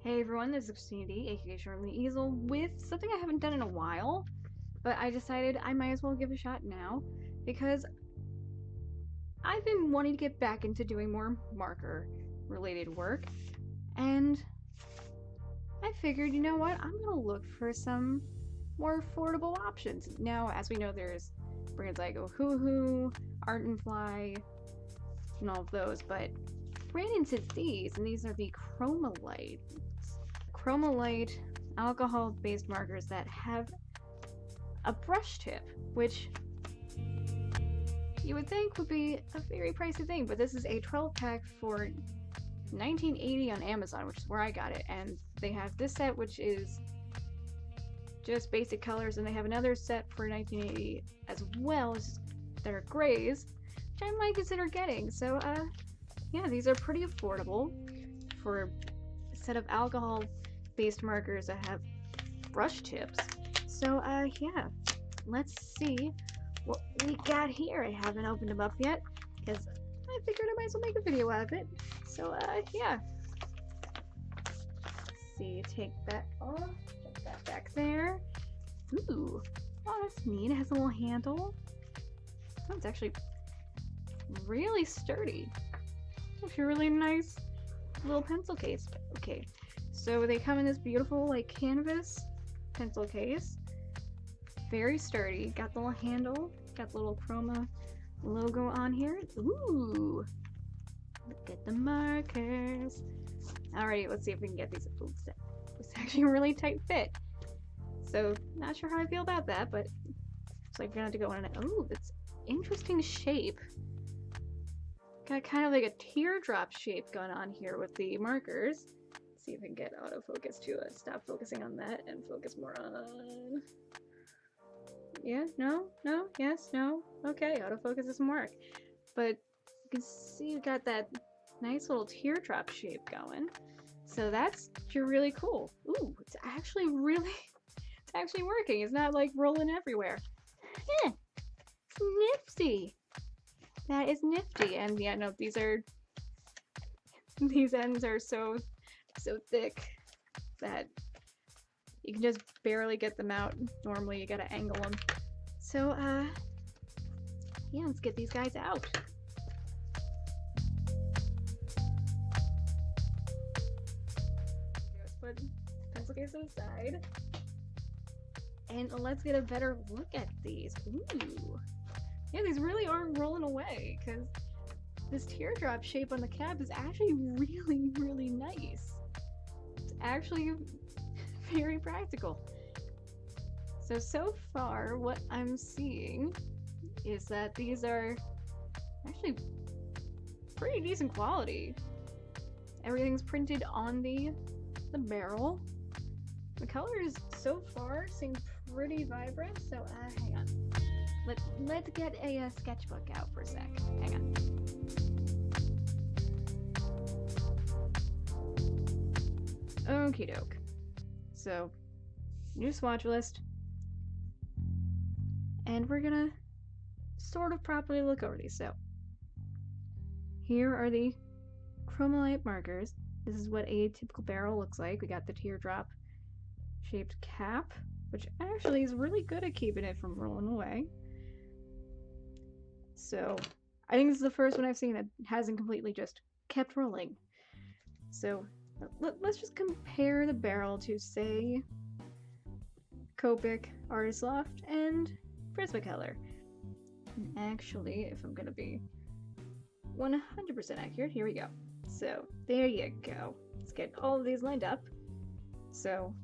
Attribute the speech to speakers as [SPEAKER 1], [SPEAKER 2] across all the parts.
[SPEAKER 1] Hey everyone, this is Christina D, aka Charlie Easel, with something I haven't done in a while, but I decided I might as well give a shot now, because I've been wanting to get back into doing more marker-related work, and I figured, you know what, I'm gonna look for some more affordable options. Now, as we know, there's brands like Ohuhu, Art and Fly, and all of those, but ran into these, and these are the Croma Light alcohol-based markers that have a brush tip, which you would think would be a very pricey thing, but this is a 12-pack for $19.80 on Amazon, which is where I got it, and they have this set, which is just basic colors, and they have another set for $19.80 as well, that are grays, which I might consider getting. So, yeah, these are pretty affordable for a set of alcohol-based markers that have brush tips. So, yeah, let's see what we got here. I haven't opened them up yet, because I figured I might as well make a video out of it. So, yeah. Let's see, take that off, put that back there. Ooh, oh, that's neat. It has a little handle. Oh, it's actually really sturdy. It's a really nice little pencil case. Okay, so they come in this beautiful, like, canvas pencil case. Very sturdy. Got the little handle. Got the little Croma logo on here. Ooh! Look at the markers. Alright, let's see if we can get these. Ooh, it's actually a really tight fit. So, not sure how I feel about that, but it's like we're gonna have to go in and. Ooh, it's interesting shape. Got kind of like a teardrop shape going on here with the markers. Let's see if we can get autofocus to stop focusing on that and focus more on. Yeah, no, yes, no. Okay, autofocus doesn't work. But you can see you got that nice little teardrop shape going. So that's really cool. Ooh, it's actually working. It's not like rolling everywhere. Yeah, it's nifty. That is nifty. And yeah, no, these ends are so thick that you can just barely get them out. Normally you gotta angle them. So, yeah, let's get these guys out. Let's put pencil case aside. And let's get a better look at these. Ooh. Yeah, these really aren't rolling away, because this teardrop shape on the cap is actually really, really nice. It's actually very practical. So far, what I'm seeing is that these are actually pretty decent quality. Everything's printed on the barrel. The colors so far seem pretty vibrant, so hang on. Let's get a sketchbook out for a sec. Hang on. Okie doke. So, new swatch list. And we're gonna sort of properly look over these. So, here are the Croma Light markers. This is what a typical barrel looks like. We got the teardrop shaped cap, which actually is really good at keeping it from rolling away. So, I think this is the first one I've seen that hasn't completely just kept rolling. So, let's just compare the barrel to, say, COPIC, Artist Loft, and Prismacolor. And actually, if I'm gonna be 100% accurate, here we go. So, there you go. Let's get all of these lined up. So,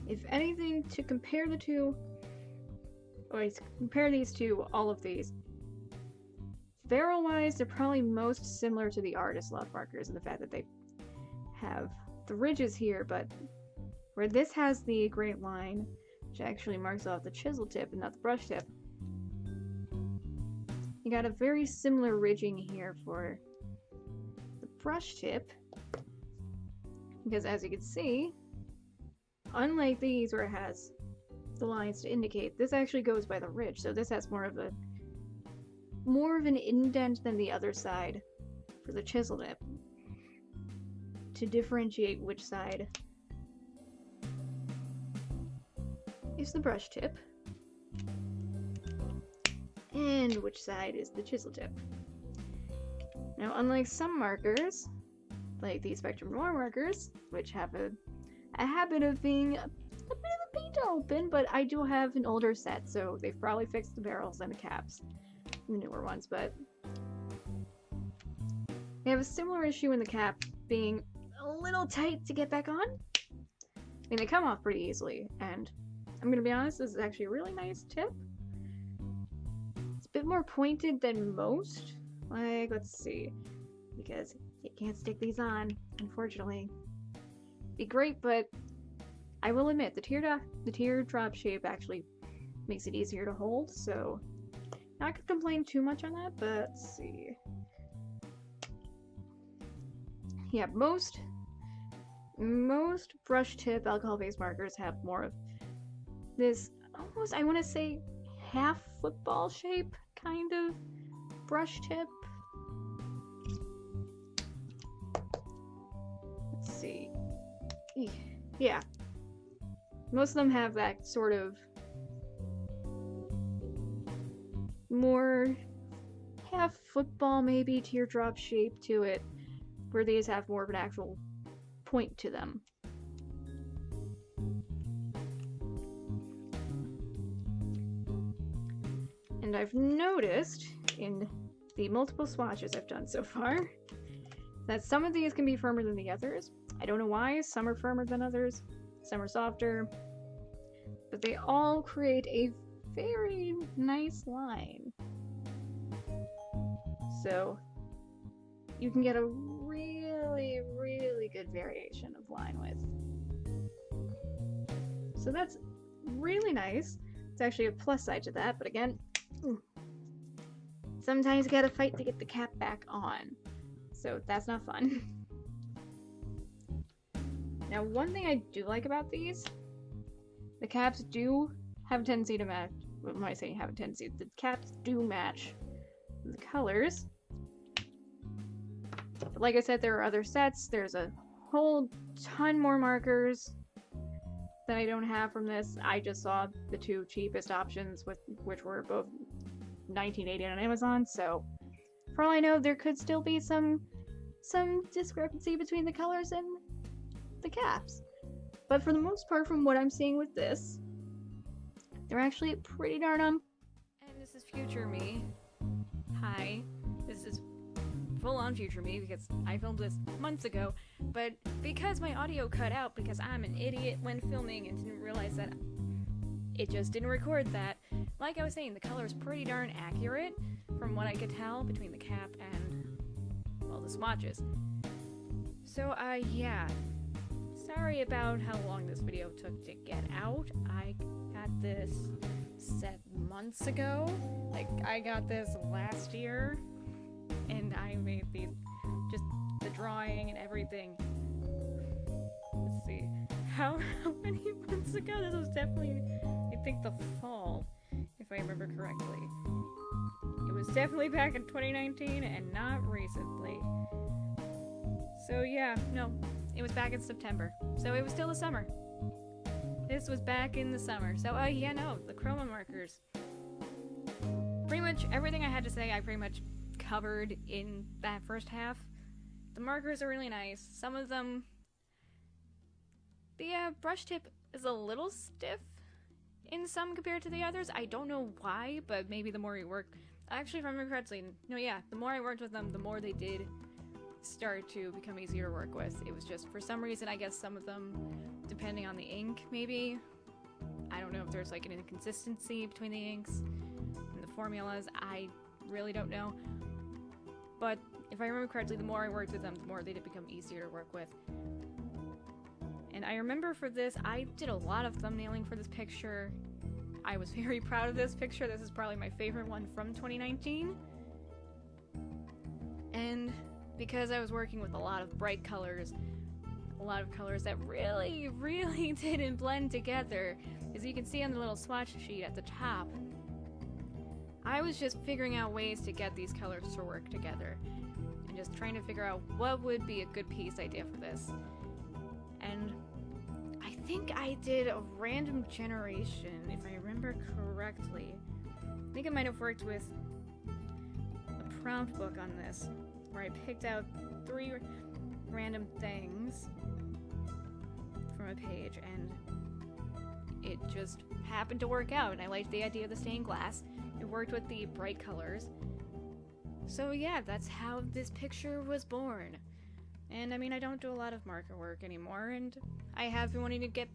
[SPEAKER 1] if anything, to compare the two, or compare these to all of these, barrel-wise, they're probably most similar to the Artist Loft markers in the fact that they have the ridges here, but where this has the great line, which actually marks off the chisel tip and not the brush tip, you got a very similar ridging here for the brush tip, because as you can see, unlike these where it has the lines to indicate, this actually goes by the ridge, so this has more of an indent than the other side for the chisel tip. to differentiate which side is the brush tip and which side is the chisel tip. Now, unlike some markers, like the Spectrum Noir markers, which have a habit of being a bit of a pain to open, but I do have an older set, so they've probably fixed the barrels and the caps, the newer ones, but they have a similar issue in the cap being a little tight to get back on. I mean, they come off pretty easily, and I'm gonna be honest, this is actually a really nice tip. It's a bit more pointed than most. Like, let's see, because you can't stick these on, unfortunately. Be great, but I will admit, the teardrop shape actually makes it easier to hold, so not gonna complain too much on that, but let's see. Yeah, most brush tip alcohol-based markers have more of this, almost, I want to say, half football shape kind of brush tip. Let's see. Yeah. Most of them have that sort of more half football, maybe teardrop shape to it, where these have more of an actual point to them. And I've noticed in the multiple swatches I've done so far that some of these can be firmer than the others. I don't know why. Some are firmer than others, some are softer, but they all create a very nice line. So you can get a really, really good variation of line width. So that's really nice. It's actually a plus side to that, but again, sometimes you gotta fight to get the cap back on. So that's not fun. Now, one thing I do like about these, the caps do have a tendency to match. What am I saying? Have a tendency. The caps do match the colors. But like I said, there are other sets. There's a whole ton more markers that I don't have from this. I just saw the two cheapest options, which were both $19.80 on Amazon. So, for all I know, there could still be some discrepancy between the colors and the caps. But for the most part, from what I'm seeing with this, they're actually pretty darn And this is future me. Hi. This is full-on future me because I filmed this months ago, but because my audio cut out because I'm an idiot when filming and didn't realize that it just didn't record that, like I was saying, the color is pretty darn accurate from what I could tell between the cap and, well, the swatches. So, yeah. Sorry about how long this video took to get out. I got this set months ago. Like, I got this last year, and I made just the drawing and everything. Let's see. How many months ago? This was definitely, I think, the fall, if I remember correctly. It was definitely back in 2019 and not recently. So yeah, no, it was back in September. So it was still the summer. This was back in the summer. So yeah, no, the Croma markers. Pretty much everything I had to say I pretty much covered in that first half. The markers are really nice. Some of them, the brush tip is a little stiff in some compared to the others. I don't know why, but maybe the more you work, actually if I remember correctly, no, yeah, the more I worked with them, the more they did start to become easier to work with. It was just, for some reason, I guess some of them, depending on the ink, maybe. I don't know if there's like an inconsistency between the inks and the formulas. I really don't know. But if I remember correctly, the more I worked with them, the more they did become easier to work with. And I remember for this, I did a lot of thumbnailing for this picture. I was very proud of this picture. This is probably my favorite one from 2019. And because I was working with a lot of bright colors, a lot of colors that really, really didn't blend together, as you can see on the little swatch sheet at the top, I was just figuring out ways to get these colors to work together. and just trying to figure out what would be a good piece idea for this. And I think I did a random generation, if I remember correctly. I think I might have worked with a prompt book on this, where I picked out 3 random things from a page, and it just happened to work out, and I liked the idea of the stained glass. It worked with the bright colors. So yeah, that's how this picture was born. And I mean, I don't do a lot of marker work anymore, and I have been wanting to get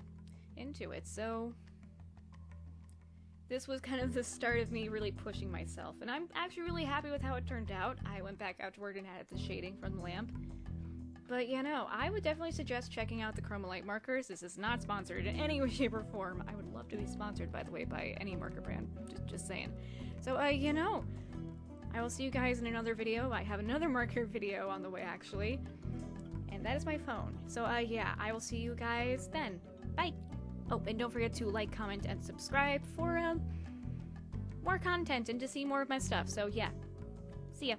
[SPEAKER 1] into it, so this was kind of the start of me really pushing myself, and I'm actually really happy with how it turned out. I went back out to work and added the shading from the lamp. But you know, I would definitely suggest checking out the Croma light markers. This is not sponsored in any way, shape, or form. I would love to be sponsored, by the way, by any marker brand. Just saying. So, you know, I will see you guys in another video. I have another marker video on the way, actually. And that is my phone. So, yeah, I will see you guys then. Bye! Oh, and don't forget to like, comment, and subscribe for, more content and to see more of my stuff. So, yeah. See ya.